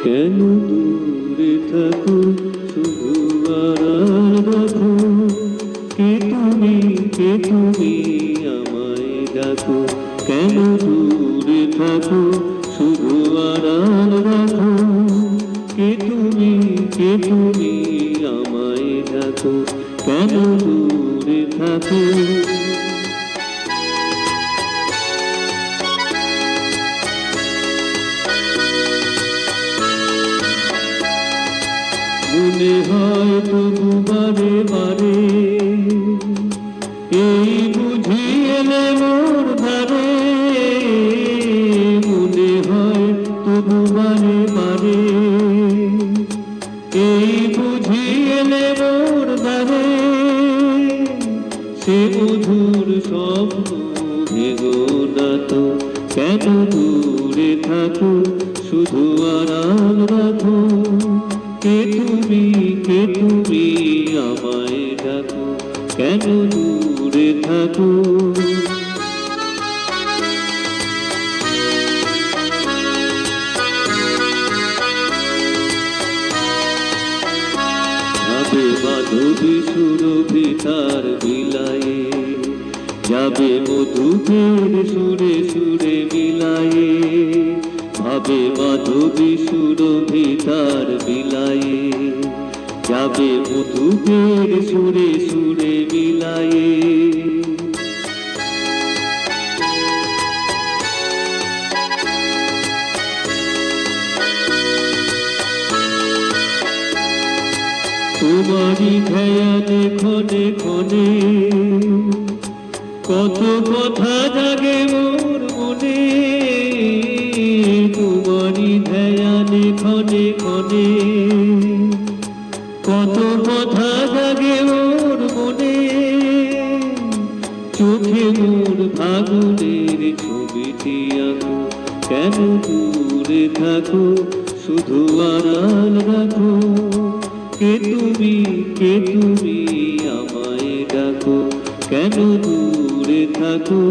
কেন দূরে থাকো শুধু আড়াল রাখো, কে তুমি আমায় ডাকো, কেন দূরে থাকো শুধু আড়াল রাখো, কে তুমি আমায় ডাকো, কেন দূরে থাকো। মনে হয় তবু বারে বারে এই বুঝি এলে মোর ধারে, মনে হয় তবু বারে বারে এই বুঝি এলে মোর ধারে, সে মধুর স্বপ্ন ভেগো না তো, কেন দূরে থাকো শুধু আড়াল রাখো, কে তুমি আমায় ডাকো, কেন দূরে থাকো। ভাবে মাধবী সুরভি তার বিলায়ে, যাবে মধুকের সুরে সুরে মিলায়ে, ভাবে মাধবী সুরভি তার বিলায়ে, যাবে মধুকের সুরে সুরে মিলায়ে। তোমারই ধ্যানে ক্ষণে ক্ষণে কত কথা জাগে মোর মনে, তোমারই ধ্যানে ক্ষণে ক্ষণে কত কথা জাগে মোর মনে, চোখে মোর ফাগুনের ছবিটি আঁকো, কেন দূরে থাকো শুধু আড়াল রাখো, কে তুমি আমায় ডাকো, কেন দূরে থাকো।